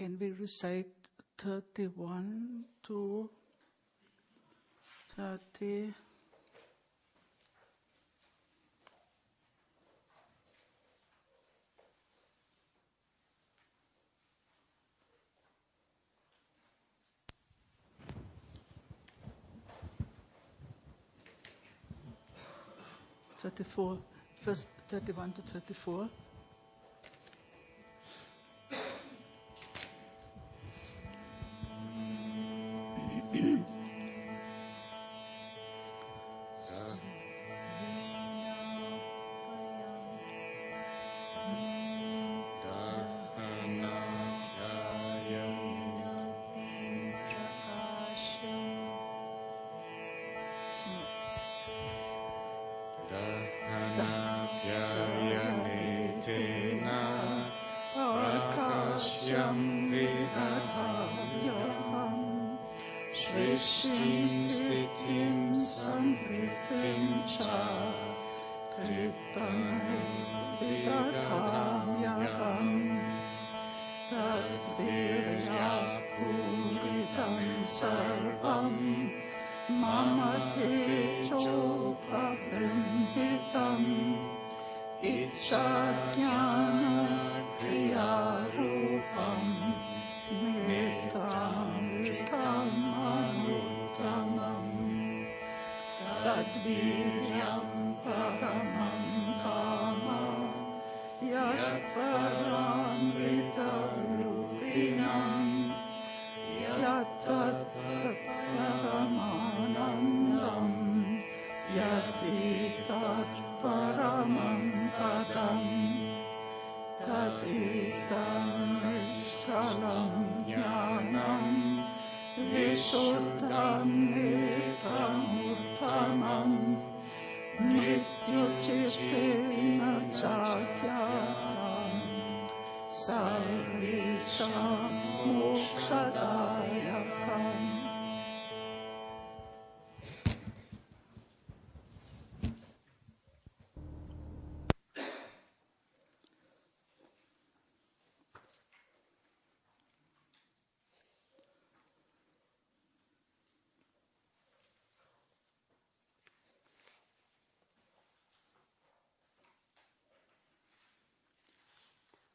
Can we recite 31 to 30? First 31 to 34.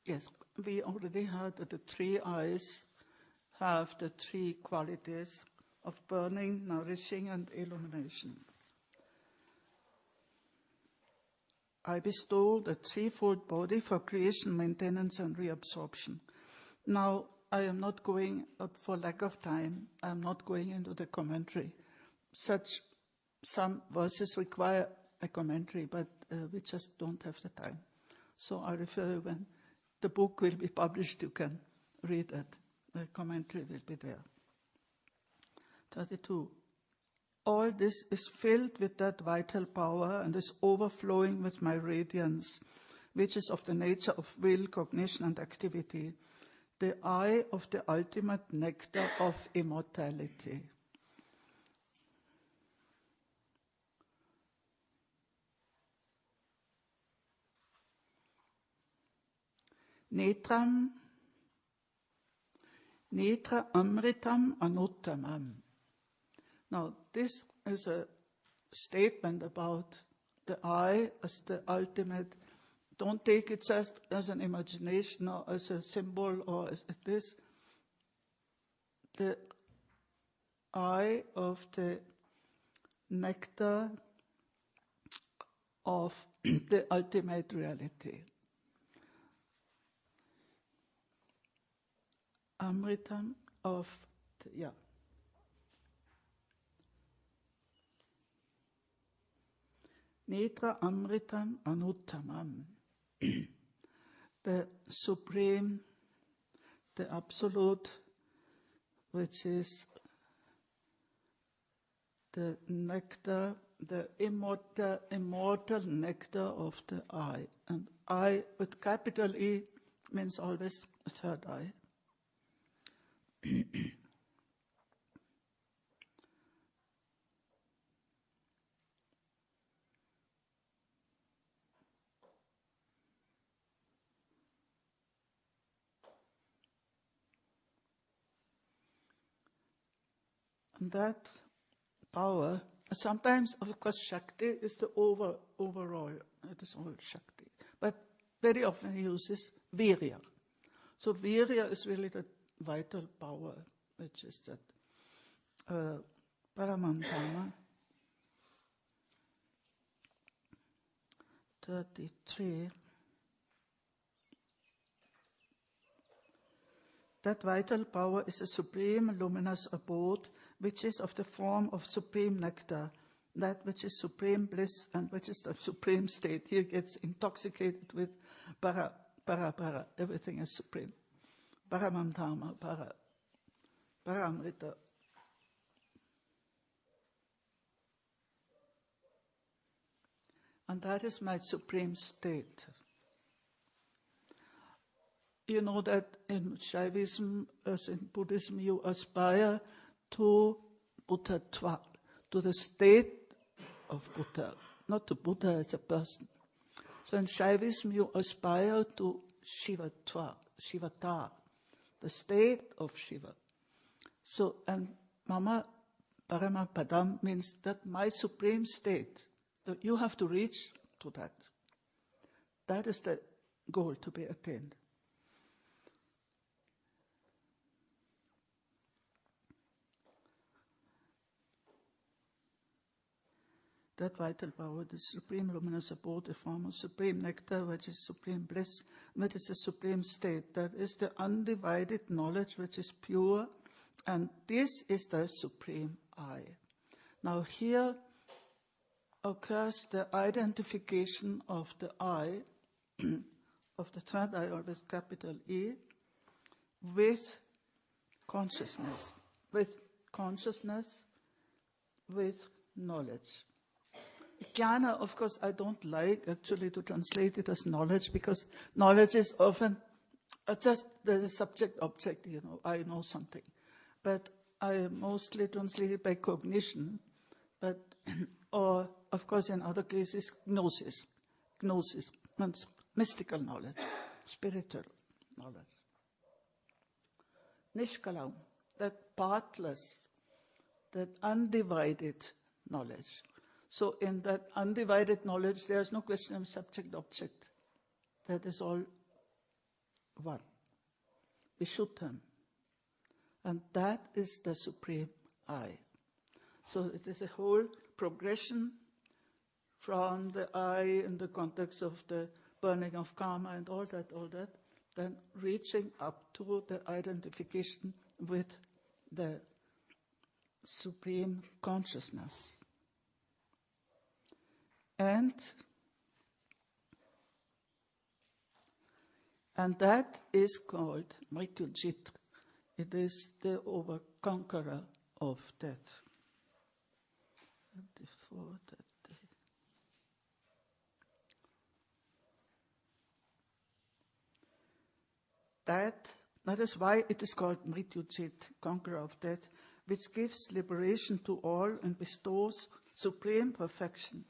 Yes, we already heard that the three eyes have the three qualities of burning, nourishing, and illumination. I bestow the threefold body for creation, maintenance, and reabsorption. Now, I am not going, for lack of time, I am not going into the commentary. Some verses require a commentary, but we just don't have the time. So I refer you when the book will be published, you can read it. The commentary will be there. 32. All this is filled with that vital power and is overflowing with my radiance, which is of the nature of will, cognition, and activity, the eye of the ultimate nectar of immortality. Netra amritam anuttamam. Now, this is a statement about the eye as the ultimate. Don't take it just as an imagination or as a symbol or as this. The eye of the nectar of the ultimate reality. Amritam of, Netra amritam anuttamam. The supreme, the absolute, which is the nectar, the immortal nectar of the eye. And eye with capital E means always third eye. that power, sometimes, of course, Shakti is the overall, it is all Shakti. But very often he uses Virya. So Virya is really the vital power, which is that Paramantama 33. That vital power is a supreme luminous abode, which is of the form of supreme nectar, that which is supreme bliss and which is the supreme state. Here gets intoxicated with para, everything is supreme. Paramantama, Paramrita. And that is my supreme state. You know that in Shaivism, as in Buddhism, you aspire to Buddhatva, to the state of Buddha, not to Buddha as a person. So in Shaivism, you aspire to Shivatva, Shivata, the state of Shiva. So, and Mama Paramapadam means that my supreme state, that you have to reach to that. That is the goal to be attained. That vital power, the supreme luminous abode, the form of supreme nectar, which is supreme bliss, which is a supreme state. That is the undivided knowledge which is pure, and this is the supreme I. Now here occurs the identification of the I, of the third I, or with capital E, with consciousness, with knowledge. Jnana, of course, I don't like actually to translate it as knowledge, because knowledge is often just the subject-object, I know something. But I mostly translate it by cognition, but, or, of course, in other cases, gnosis. Gnosis means mystical knowledge, spiritual knowledge. Nishkalam, that partless, that undivided knowledge. So in that undivided knowledge, there is no question of subject-object. That is all one. Vishuddham. And that is the supreme I. So it is a whole progression from the I in the context of the burning of karma and all that, then reaching up to the identification with the supreme consciousness. And that is called Mṛtyujit. It is the overconqueror of death. That is why it is called Mṛtyujit, conqueror of death, which gives liberation to all and bestows supreme perfection.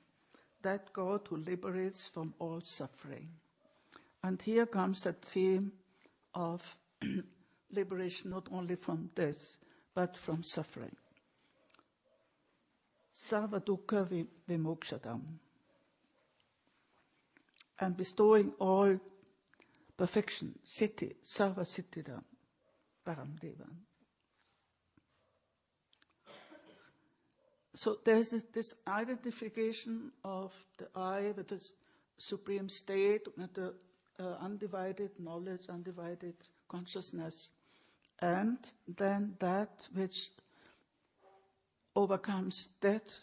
That God who liberates from all suffering. And here comes that theme of liberation not only from death, but from suffering. Sarva dukkha vimokshadam. And bestowing all perfection, siddhi, sarva siddhidam, param devam. So there's this identification of the I with the supreme state, with the undivided knowledge, undivided consciousness, and then that which overcomes death,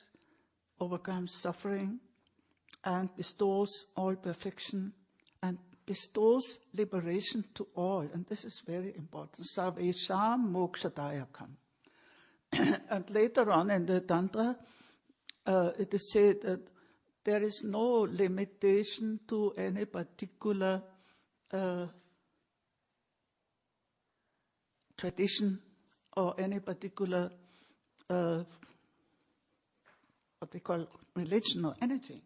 overcomes suffering, and bestows all perfection, and bestows liberation to all. And this is very important. Sarvesham mokshadayakam. And later on in the Tantra, it is said that there is no limitation to any particular tradition or any particular what we call religion or anything.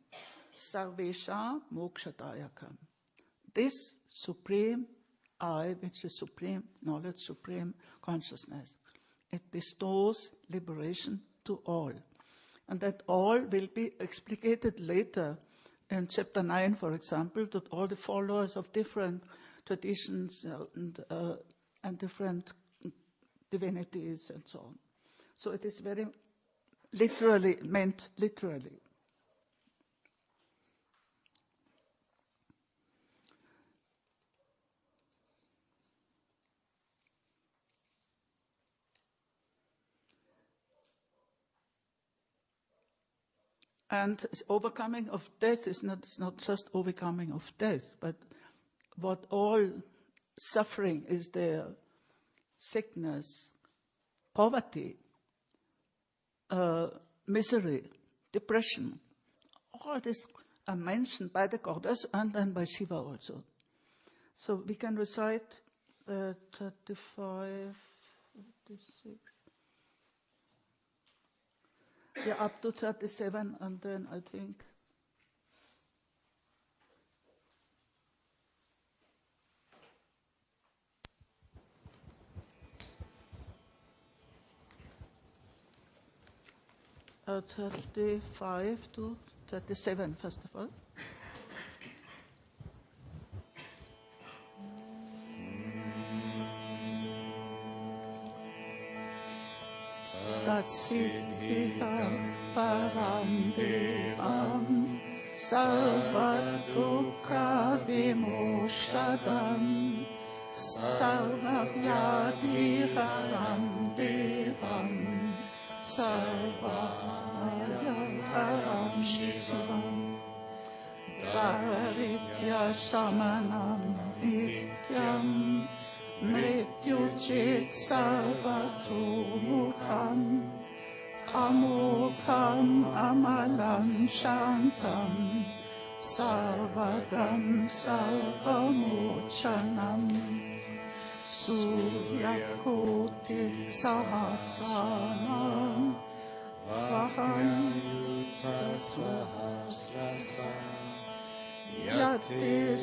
Sarvesha mokshadayakam. This supreme I, which is supreme knowledge, supreme consciousness, It bestows liberation to all. And that all will be explicated later in chapter 9, for example, that all the followers of different traditions and different divinities and so on. So it is very literally meant literally. And overcoming of death is not just overcoming of death, but what all suffering is there, sickness, poverty, misery, depression. All this are mentioned by the goddess and then by Shiva also. So we can recite 35, 56. Yeah, up to 37, and then I think uh, 35 to 37, first of all. Tatsiddhiham param devam sarvadukha vimoshadam sarvavyadhiharam devam sarvamayaharam shivam daritya samanam nityam Mṛtyujit sarvatumukham amukham amalam shantam sarvadam sarvamochanam suryakoti sahasranam vahanyuta sahasrasa Yati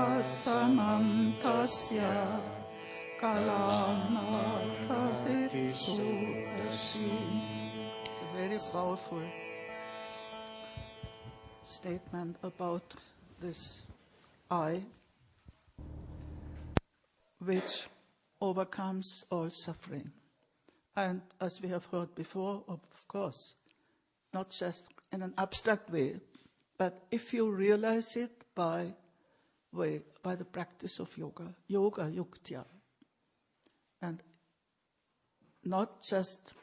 sasamam tasya kalama kaviti sudashi. A very powerful statement about this I, which overcomes all suffering. And as we have heard before, of course, not just in an abstract way, but if you realize it by the practice of yoga yuktya, and not just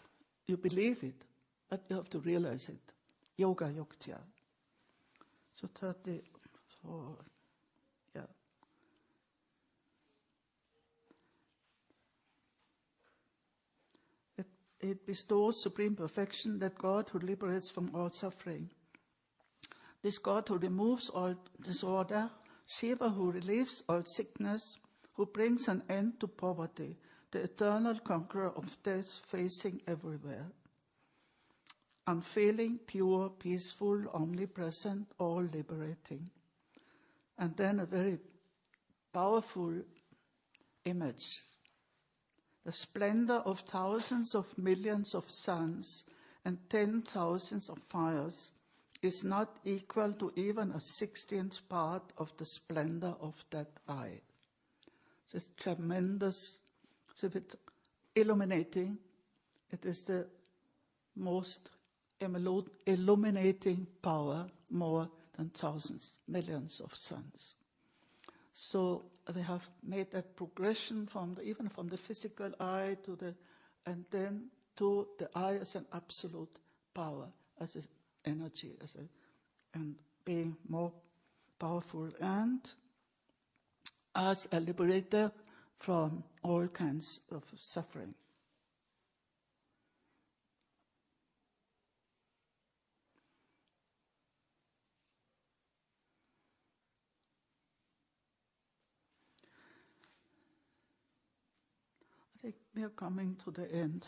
you believe it, but you have to realize it, yoga yuktya. So 34, yeah. It bestows supreme perfection, that God who liberates from all suffering. This God who removes all disorder, Shiva who relieves all sickness, who brings an end to poverty, the eternal conqueror of death facing everywhere. Unfailing, pure, peaceful, omnipresent, all liberating. And then a very powerful image. The splendor of thousands of millions of suns and 10,000s of fires is not equal to even a 16th part of the splendor of that eye. It's tremendous, it's illuminating. It is the most illuminating power, more than thousands, millions of suns. So they have made that progression even from the physical eye and then to the eye as an absolute power, as an energy, and being more powerful, and as a liberator from all kinds of suffering. I think we are coming to the end.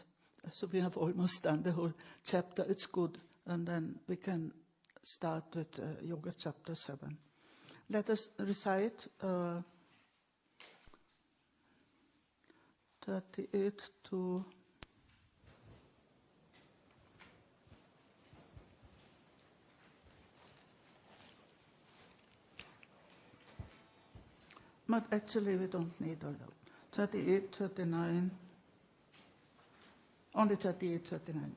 So we have almost done the whole chapter. It's good. And then we can start with Yoga chapter 7. Let us recite 38 to But actually we don't need all that. 38, 39, only 38, 39.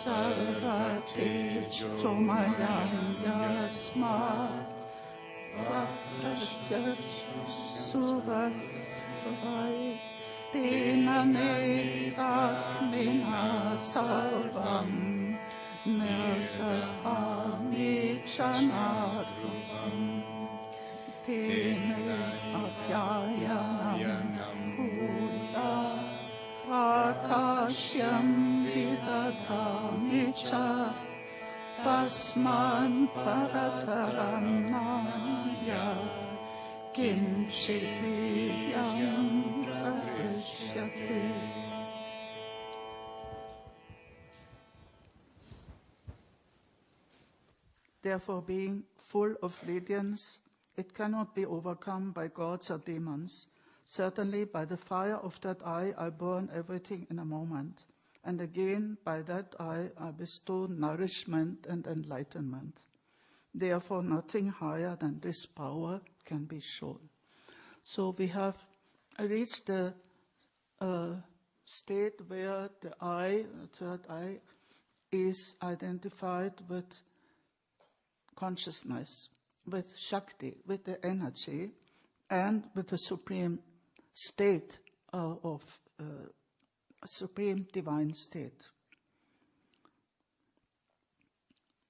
Sarvate chomayam yasmat vaprashya suvasvai tena netatmina sarvam nirtatami kshanatvam tena apyayanam bhuta Prakashyam vidadhami cha tasman parataram maya kimchidiyam pradrishyati. Therefore, being full of radiance, it cannot be overcome by gods or demons. Certainly, by the fire of that eye, I burn everything in a moment. And again, by that eye, I bestow nourishment and enlightenment. Therefore, nothing higher than this power can be shown. So we have reached the state where the eye, the third eye, is identified with consciousness, with Shakti, with the energy, and with the supreme state of supreme divine state.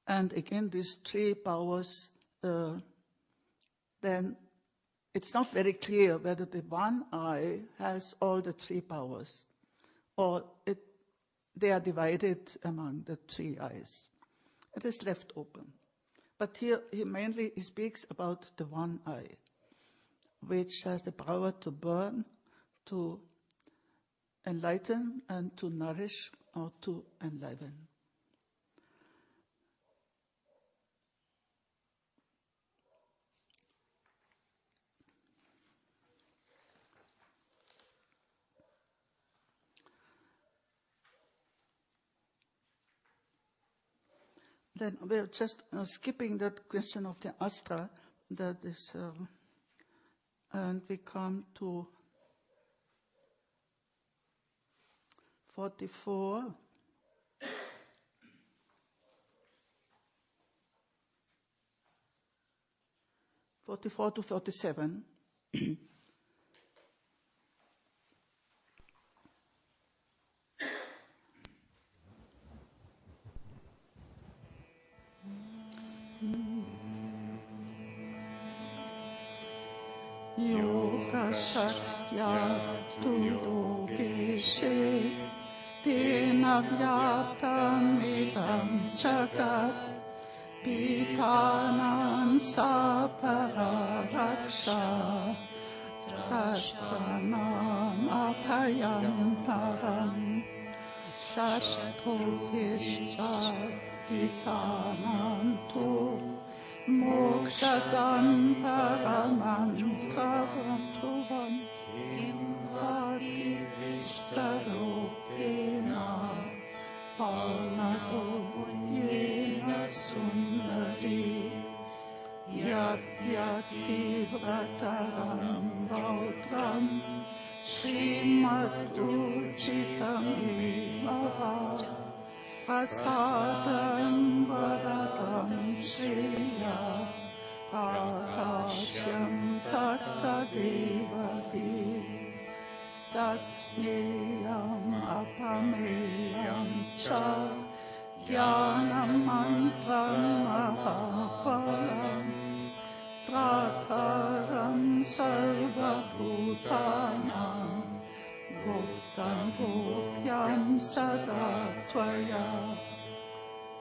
And again, these three powers, then it's not very clear whether the one eye has all the three powers, or they are divided among the three eyes. It is left open. But here he mainly speaks about the one eye, which has the power to burn, to enlighten, and to nourish or to enliven. Then we're just skipping that question of the astra, that is, and we come to 44. To 47. Yoga Shaktya tu yogeshe tena vyaptam idam jagat pitanam saparaksha tastranam apayam param shashto ishchaditanam tu Mokshadam paramantavam imvati vistarotena parnado yena sundari yatyati vrataram vautram Mṛtyujitam eva Prasadam varadam shriya akashyam tattadevavi tatmeyam apameyam cha jnanam mantram mahapalam trataram sarvabhutanam Bhuttam bhupyam sada tvaya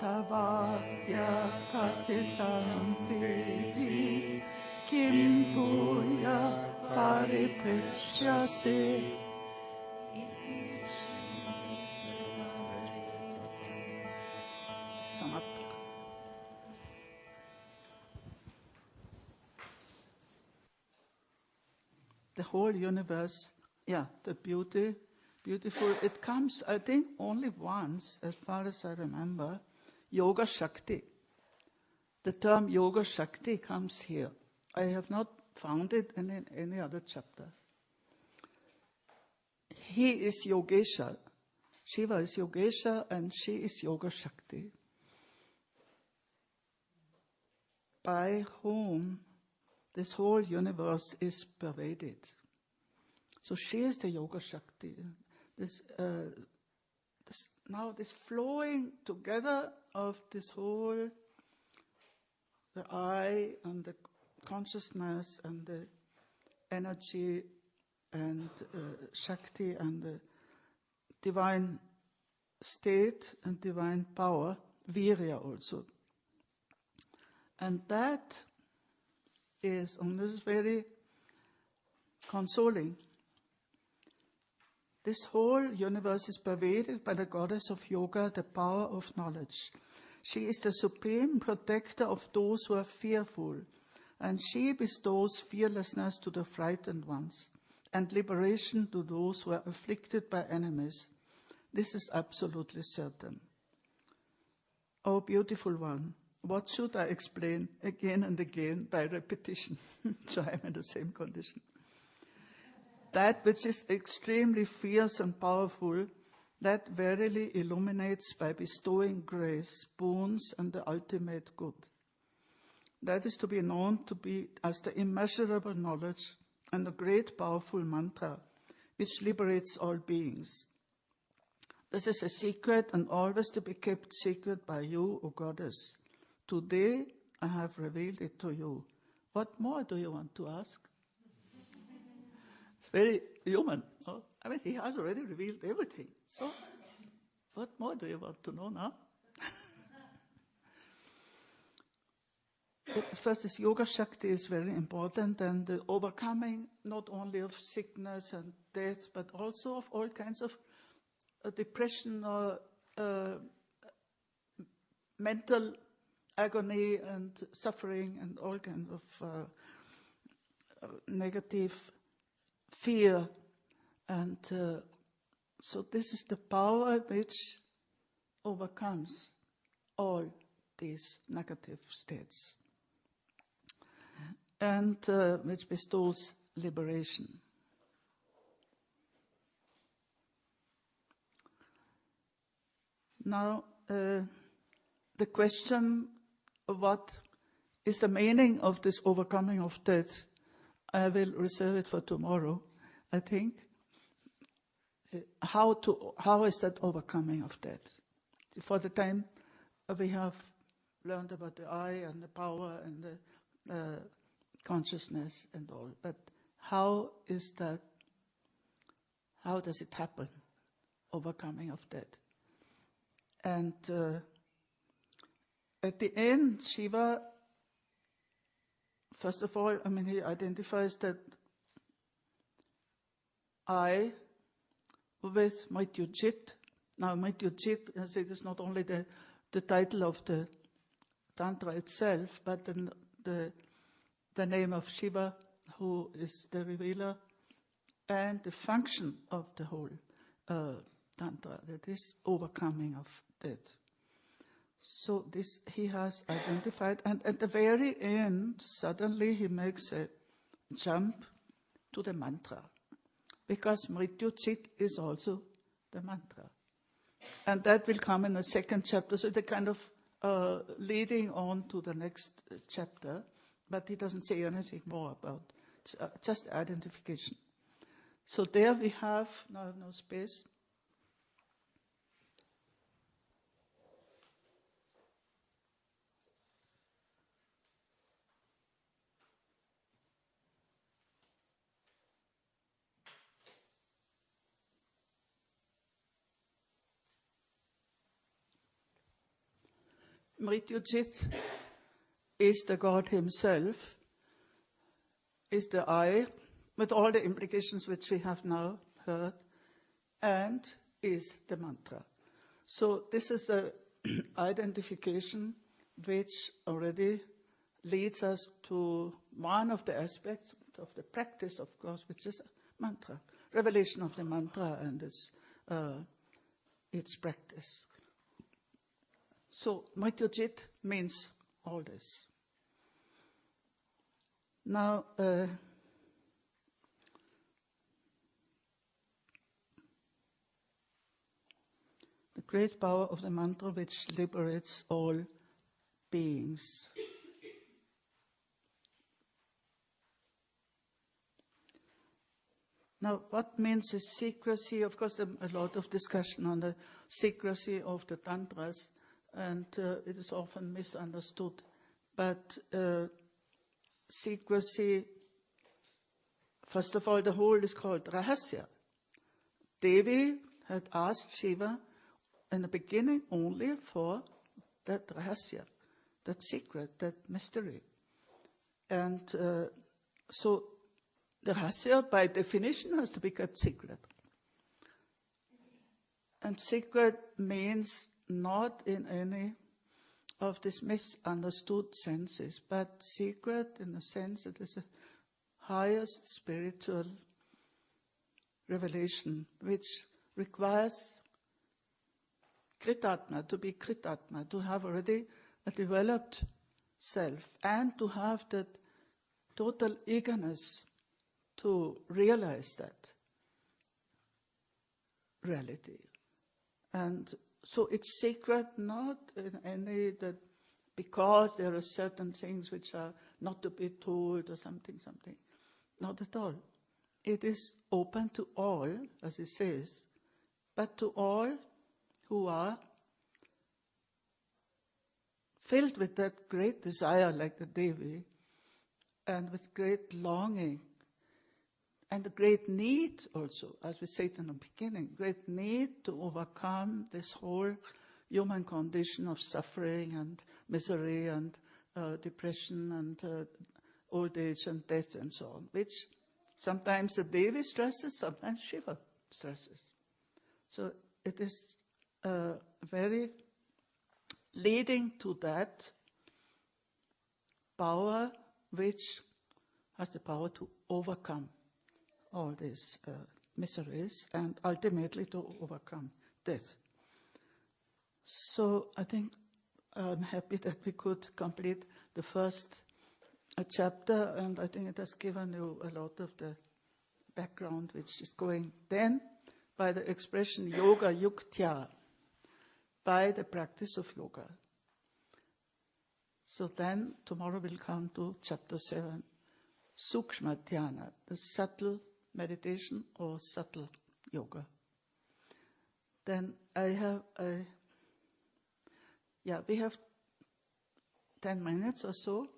tavadya katitam vedi kim bhuya pariprishyase. Samapta. The whole universe, the beauty beautiful. It comes, I think, only once, as far as I remember, Yoga Shakti. The term Yoga Shakti comes here. I have not found it in any other chapter. He is Yogesha. Shiva is Yogesha and she is Yoga Shakti, by whom this whole universe is pervaded. So she is the Yoga Shakti. This flowing together of this whole, the I and the consciousness and the energy and Shakti and the divine state and divine power, Virya also. And that is, and this is very consoling, this whole universe is pervaded by the goddess of yoga, the power of knowledge. She is the supreme protector of those who are fearful, and she bestows fearlessness to the frightened ones and liberation to those who are afflicted by enemies. This is absolutely certain. Oh, beautiful one, what should I explain again and again by repetition, so I'm in the same condition? That which is extremely fierce and powerful, that verily illuminates by bestowing grace, boons, and the ultimate good. That is to be known to be as the immeasurable knowledge and the great powerful mantra which liberates all beings. This is a secret and always to be kept secret by you, O Goddess. Today I have revealed it to you. What more do you want to ask? It's very human. No? I mean, he has already revealed everything. So, what more do you want to know now? First, this Yoga Shakti is very important, and the overcoming not only of sickness and death, but also of all kinds of depression or mental agony and suffering and all kinds of negative fear. And so this is the power which overcomes all these negative states and which bestows liberation. Now, the question of what is the meaning of this overcoming of death, I will reserve it for tomorrow, I think. How is that overcoming of death? For the time we have learned about the I and the power and the consciousness and all, but how is that? How does it happen? Overcoming of death. And at the end, Shiva, first of all, I mean, he identifies that I with Mṛtyujit. Now, Mṛtyujit, as it is not only the title of the Tantra itself, but the name of Shiva, who is the revealer, and the function of the whole Tantra, that is overcoming of death. So this he has identified, and at the very end, suddenly he makes a jump to the mantra, because Mṛtyujit is also the mantra. And that will come in the second chapter, so the kind of leading on to the next chapter, but he doesn't say anything more about it. It's just identification. So there we have, now I have no space. Mṛtyujit is the God himself, is the I, with all the implications which we have now heard, and is the mantra. So this is an identification which already leads us to one of the aspects of the practice, of course, which is mantra. revelation of the mantra and its practice. So Mṛtyujit means all this. Now, the great power of the mantra which liberates all beings. Now, what means the secrecy? Of course, there's a lot of discussion on the secrecy of the tantras, and it is often misunderstood. But secrecy, first of all, the whole is called Rahasya. Devi had asked Shiva in the beginning only for that Rahasya, that secret, that mystery. And so the Rahasya, by definition, has to be kept secret. And secret means not in any of these misunderstood senses, but secret in the sense that it is the highest spiritual revelation, which requires Kritatma, to be Kritatma, to have already a developed self, and to have that total eagerness to realize that reality. And so it's sacred not in any that because there are certain things which are not to be told or something. Not at all. It is open to all, as it says, but to all who are filled with that great desire like the Devi, and with great longing, and a great need also, as we said in the beginning, great need to overcome this whole human condition of suffering and misery and depression and old age and death and so on, which sometimes the Devi stresses, sometimes Shiva stresses. So it is very leading to that power which has the power to overcome all these miseries and ultimately to overcome death. So I think I'm happy that we could complete the first chapter, and I think it has given you a lot of the background which is going then by the expression yoga yuktya, by the practice of yoga. So then tomorrow we'll come to chapter 7, Sukshma Dhyana, the subtle meditation or subtle yoga. Then we have 10 minutes or so,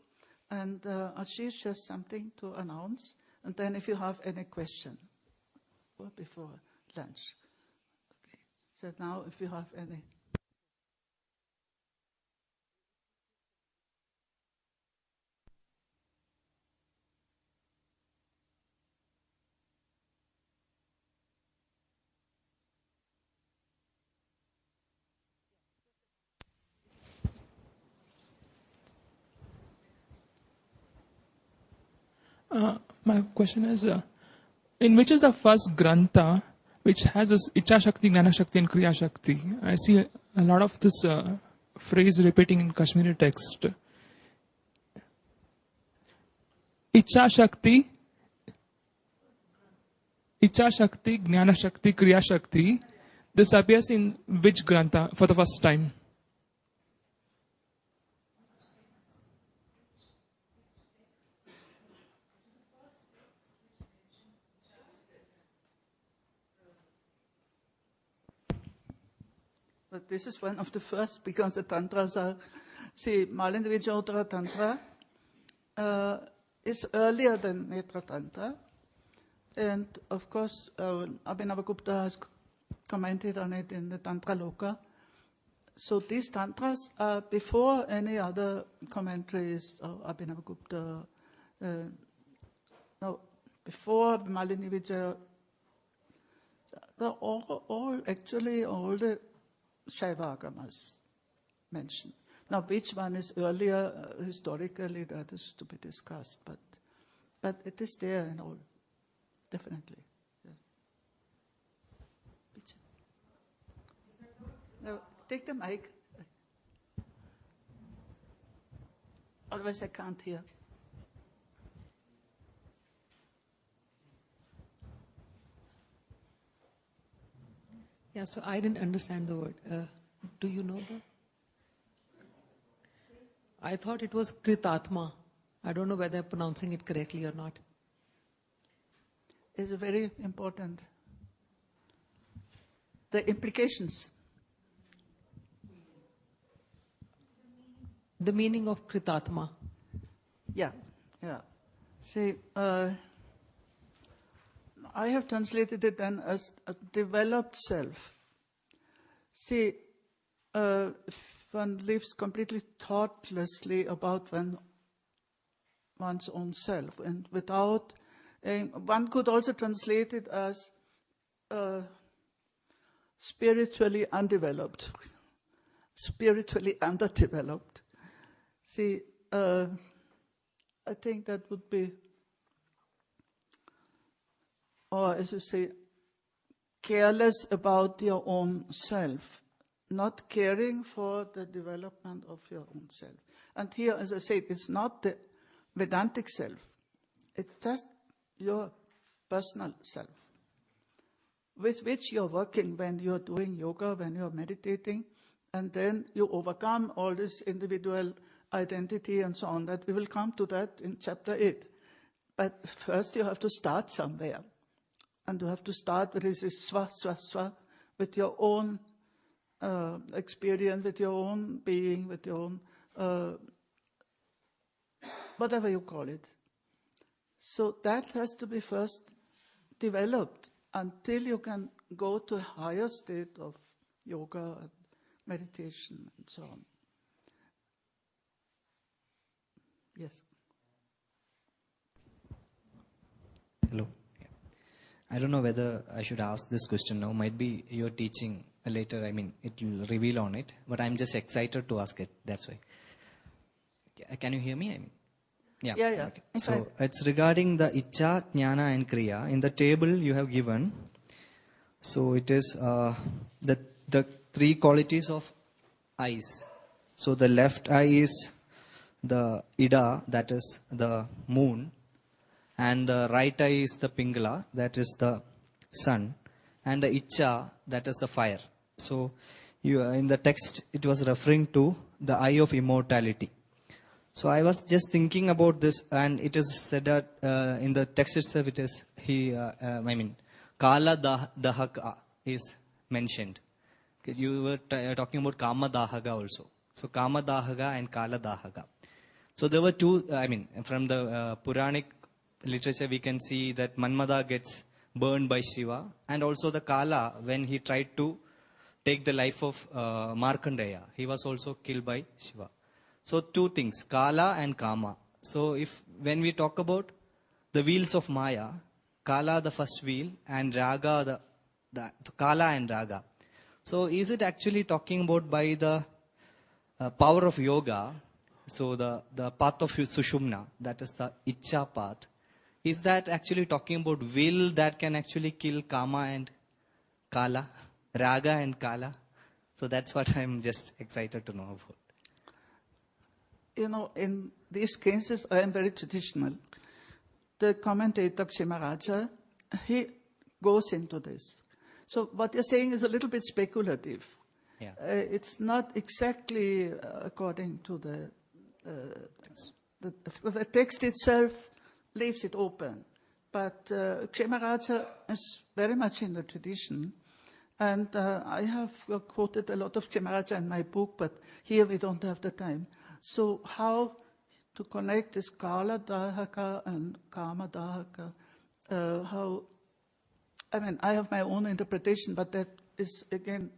and Ashish has something to announce, and then if you have any question before lunch. Okay. So now if you have any. My question is, in which is the first grantha which has this Icha Shakti, Gnana Shakti and Kriya Shakti? I see a lot of this phrase repeating in Kashmiri text. Icha Shakti, Gnana Shakti, Kriya Shakti. This appears in which grantha for the first time? But this is one of the first, because the tantras are, see, Netra Tantra is earlier than Netra Tantra. And of course, Abhinavagupta has commented on it in the Tantra Loka. So these tantras are before any other commentaries of Abhinavagupta. Before Malini Vijaya, all the Shaiva agamas mentioned. Now, which one is earlier historically, that is to be discussed, but it is there and all, definitely. Yes. Take the mic. Otherwise I can't hear. Yeah, so I didn't understand the word. Do you know that? I thought it was Kritatma. I don't know whether I'm pronouncing it correctly or not. It's very important. The implications. The meaning of Kritatma. Yeah. See, I have translated it then as a developed self. See, if one lives completely thoughtlessly about one's own self, and without, one could also translate it as spiritually undeveloped, spiritually underdeveloped. See, I think that would be, or as you say, careless about your own self, not caring for the development of your own self. And here, as I said, it's not the Vedantic self. It's just your personal self, with which you're working when you're doing yoga, when you're meditating, and then you overcome all this individual identity and so on. That we will come to that in chapter 8. But first you have to start somewhere. And you have to start with this swa, with your own experience, with your own being, with your own, whatever you call it. So that has to be first developed until you can go to a higher state of yoga and meditation and so on. Yes. Hello. I don't know whether I should ask this question now. Might be you're teaching later. I mean, it will reveal on it. But I'm just excited to ask it. That's why. Can you hear me? I mean, yeah. Okay. So it's regarding the Icha, Jnana and Kriya. In the table you have given, so it is the three qualities of eyes. So the left eye is the Ida, that is the moon. And the right eye is the Pingala, that is the sun. And the Icha, that is the fire. So in the text, it was referring to the eye of immortality. So I was just thinking about this, and it is said that in the text itself, it is, Kala Dahaka is mentioned. You were talking about Kama Dahaga also. So Kama Dahaga and Kala Dahaga. So there were two, from the Puranic literature, we can see that Manmada gets burned by Shiva, and also the Kala, when he tried to take the life of Markandeya, he was also killed by Shiva. So two things, Kala and Kama. So when we talk about the wheels of Maya, Kala the first wheel and Raga the Kala and Raga. So is it actually talking about by the power of yoga? So the path of Sushumna, that is the Icha path. Is that actually talking about will that can actually kill Kama and Kala, Raga and Kala? So that's what I'm just excited to know about. You know, in these cases, I am very traditional. The commentator Kshemaraja, he goes into this. So what you're saying is a little bit speculative. Yeah. It's not exactly according to the text itself leaves it open. But Kshemaraja is very much in the tradition. And I have quoted a lot of Kshemaraja in my book, but here we don't have the time. So how to connect this Kala Dahaka and Kama Dahaka, I have my own interpretation, but that is, again,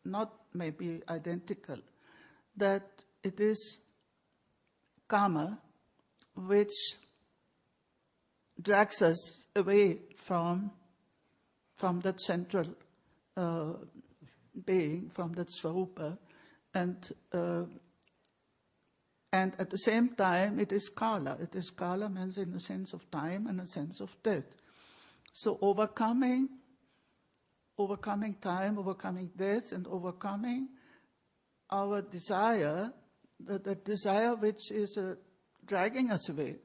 not maybe identical. That it is Kama which drags us away from that central being, from that Swarupa, and at the same time it is Kala. It is Kala means in the sense of time and a sense of death. So overcoming time, overcoming death, and overcoming our desire, the desire which is dragging us away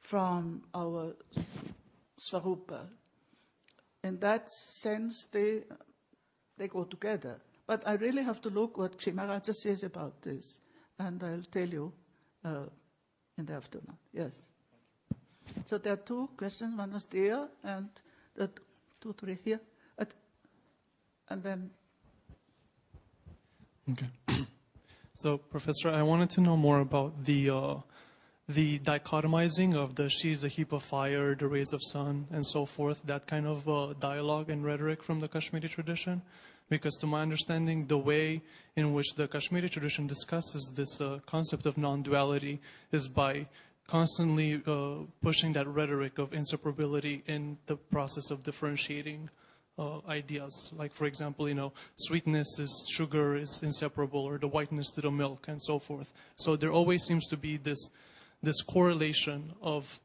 from our Svarupa. In that sense, they go together. But I really have to look what Shimaraja says about this, and I'll tell you in the afternoon. Yes. So there are two questions. One was there, and the 2, 3 here, and then. Okay. So, Professor, I wanted to know more about the dichotomizing of the she's a heap of fire, the rays of sun, and so forth, that kind of dialogue and rhetoric from the Kashmiri tradition. Because to my understanding, the way in which the Kashmiri tradition discusses this concept of non-duality is by constantly pushing that rhetoric of inseparability in the process of differentiating ideas. Like, for example, sweetness is sugar is inseparable, or the whiteness to the milk, and so forth. So there always seems to be this correlation of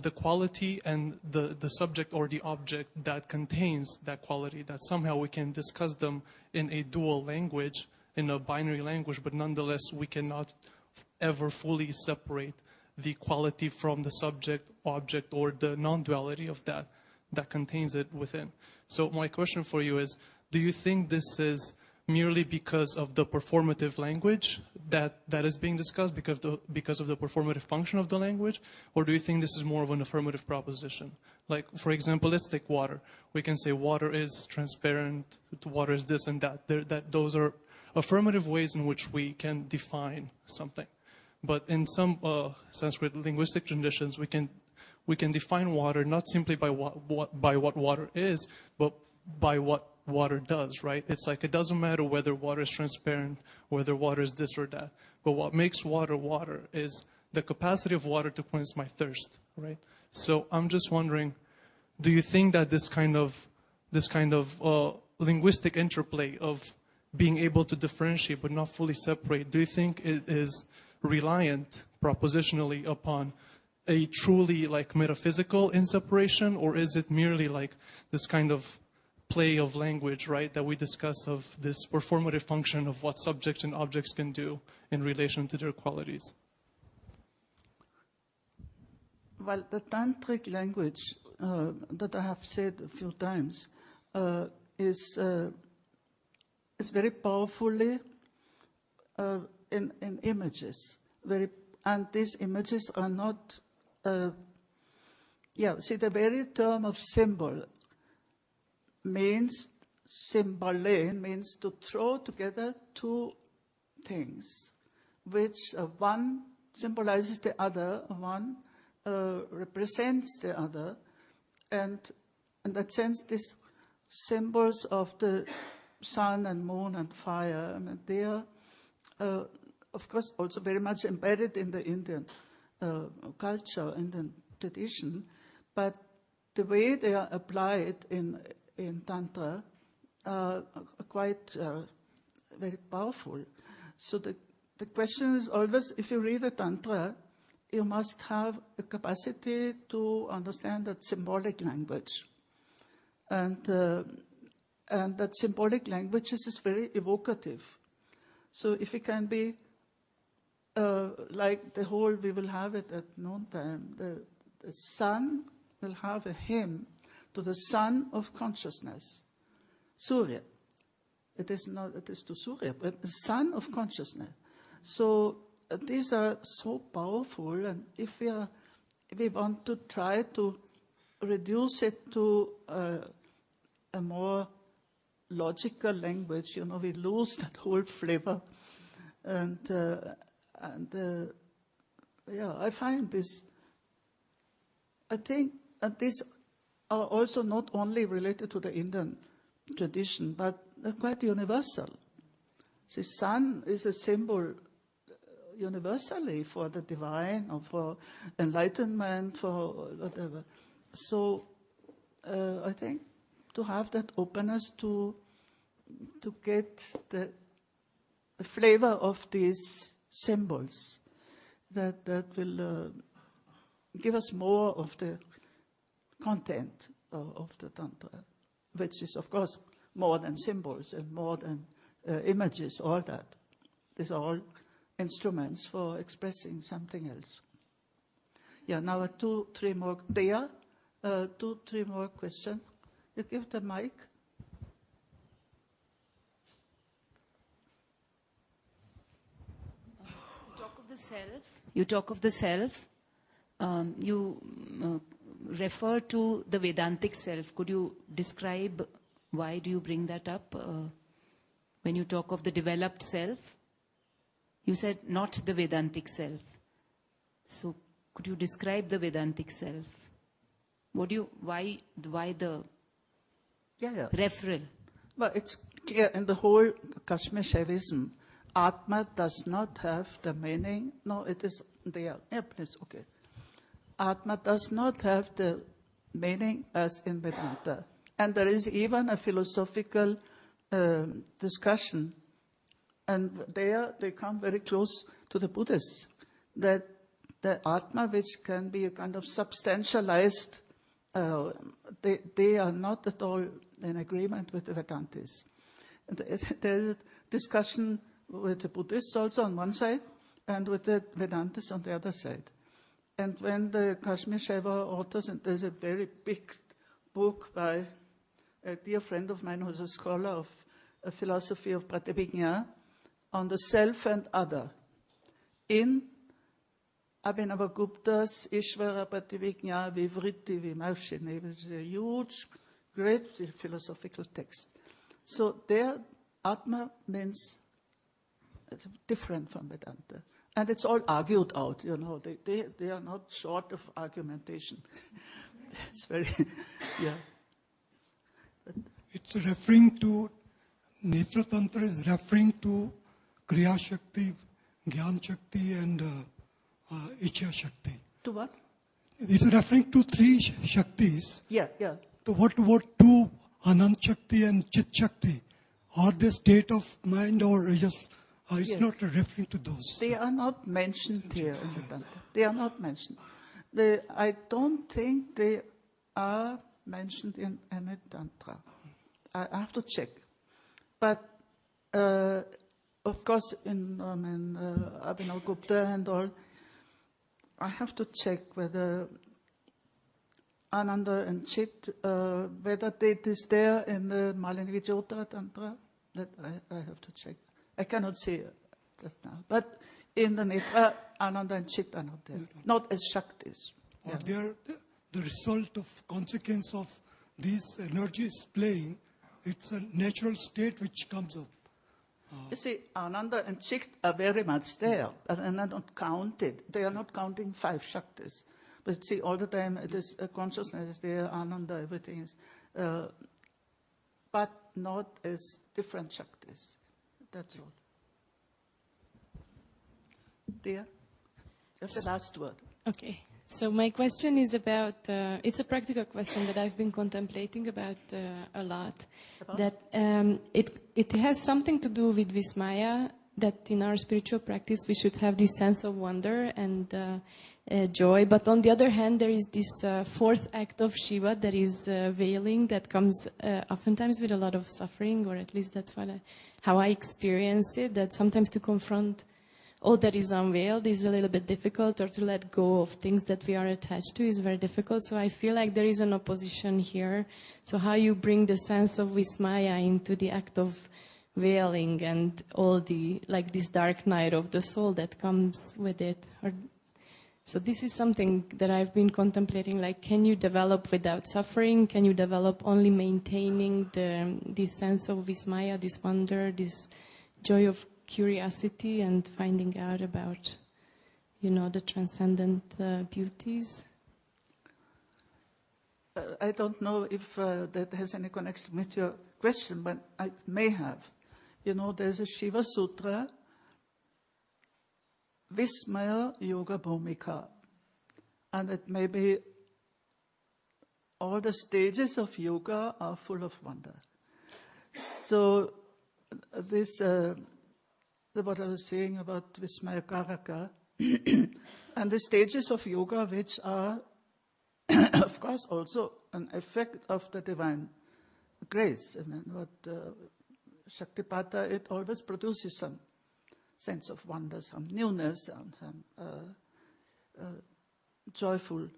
the quality and the subject or the object that contains that quality, that somehow we can discuss them in a dual language, in a binary language, but nonetheless we cannot ever fully separate the quality from the subject, object, or the non-duality of that contains it within. So my question for you is, do you think this is merely because of the performative language that is being discussed, because of the performative function of the language, or do you think this is more of an affirmative proposition? Like, for example, let's take water. We can say water is transparent, water is this and that. Those are affirmative ways in which we can define something. But in some Sanskrit linguistic traditions, we can define water not simply by what water is, but by what water does, right? It's like it doesn't matter whether water is transparent, whether water is this or that. But what makes water water is the capacity of water to quench my thirst, right? So I'm just wondering, do you think that this kind of linguistic interplay of being able to differentiate but not fully separate, do you think it is reliant propositionally upon a truly like metaphysical inseparation, or is it merely like this kind of play of language, right, that we discuss, of this performative function of what subjects and objects can do in relation to their qualities? Well, the tantric language that I have said a few times is very powerfully in images. And these images are not, see, the very term of symbol means, symbole means to throw together two things, which one symbolizes the other, one represents the other, and in that sense, these symbols of the sun and moon and fire, and they are, of course, also very much embedded in the Indian culture, Indian tradition, but the way they are applied in Tantra are quite very powerful. So the question is always, if you read a Tantra, you must have a capacity to understand that symbolic language. And that symbolic language is very evocative. So if it can be like the whole, we will have it at noontime, the sun will have a hymn to the sun of consciousness, Surya. It is to Surya, but the sun of consciousness. So these are so powerful, and if we want to try to reduce it to a more logical language, we lose that whole flavor. And I find this, I think that these are also not only related to the Indian tradition, but they're quite universal. The sun is a symbol universally for the divine, or for enlightenment, for whatever. So I think to have that openness to get the flavor of these symbols, that will give us more of the content of the Tantra, which is, of course, more than symbols and more than images, all that. These are all instruments for expressing something else. Yeah, now 2, 3 more. There, 2, 3 more questions. You give the mic. You talk of the self. You refer to the Vedantic self. Could you describe why do you bring that up? When you talk of the developed self, you said not the Vedantic self. So could you describe the Vedantic self? Why the referral? Well, it's clear in the whole Kashmir Shaivism, Atma does not have the meaning. No, it is there. Yeah, please, okay. Atma does not have the meaning as in Vedanta. And there is even a philosophical discussion, and there they come very close to the Buddhists, that the Atma, which can be a kind of substantialized, they are not at all in agreement with the Vedantis. And there is a discussion with the Buddhists also on one side, and with the Vedantis on the other side. And when the Kashmir Shaiva authors, and there's a very big book by a dear friend of mine who's a scholar of philosophy of Pratibhijna on the self and other. In Abhinavagupta's Ishvara Pratibhijna Vivritti Vimarshini, which is a huge, great philosophical text. So there, Atma means different from Vedanta. And it's all argued out, you know. They are not short of argumentation. It's very, yeah. It's referring to, Netra Tantra is referring to Kriya Shakti, Gyan Shakti, and Ichya Shakti. To what? It's referring to 3 Shaktis. Yeah, yeah. So what about 2, Anant Shakti and Chit Shakti? Are they state of mind or just, it's Yes. not referring to those? They are not mentioned here in Vedanta. They are not mentioned. I don't think they are mentioned in any Tantra. I have to check. But, of course, in Abhinavagupta and all, I have to check whether Ananda and Chit, whether it is there in the Mṛtyujit Tantra. That I have to check. I cannot say that now. But in the Netra, Ananda and Chit are not there. Not as Shaktis. Or they are the result of consequence of these energies playing. It's a natural state which comes up. You see, Ananda and Chit are very much there, but they are not counted. They are not counting 5 Shaktis. But see, all the time it is consciousness is there, Ananda, everything is, but not as different Shaktis. That's all. Dear, that's the last word. Okay. So my question is about, it's a practical question that I've been contemplating about a lot. About? That it has something to do with Vismaya, that in our spiritual practice we should have this sense of wonder and joy. But on the other hand, there is this 4th act of Shiva that is veiling, that comes oftentimes with a lot of suffering, or at least that's how I experience it, that sometimes to confront all that is unveiled is a little bit difficult, or to let go of things that we are attached to is very difficult. So I feel like there is an opposition here. So how you bring the sense of Vismaya into the act of veiling and all the, like this dark night of the soul that comes with it. So this is something that I've been contemplating, like, can you develop without suffering? Can you develop only maintaining this sense of Vismaya, this wonder, this joy of curiosity and finding out about, the transcendent beauties? I don't know if that has any connection with your question, but I may have. There's a Shiva Sutra, Vismaya Yoga Bhumika, and it may be all the stages of yoga are full of wonder. So this, what I was saying about Vismaya Karaka, and the stages of yoga which are, of course, also an effect of the divine grace. And then what Shaktipata, it always produces some sense of wonder, some newness, and some joyful.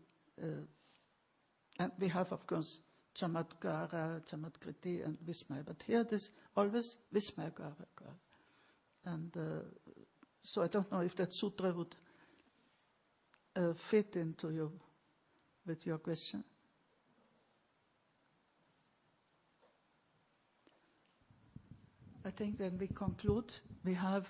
And we have, of course, Chamatkara, Chamatkriti, and Vismaya. But here, there's always Vismayakara. And so I don't know if that sutra would fit into you with your question. I think when we conclude, we have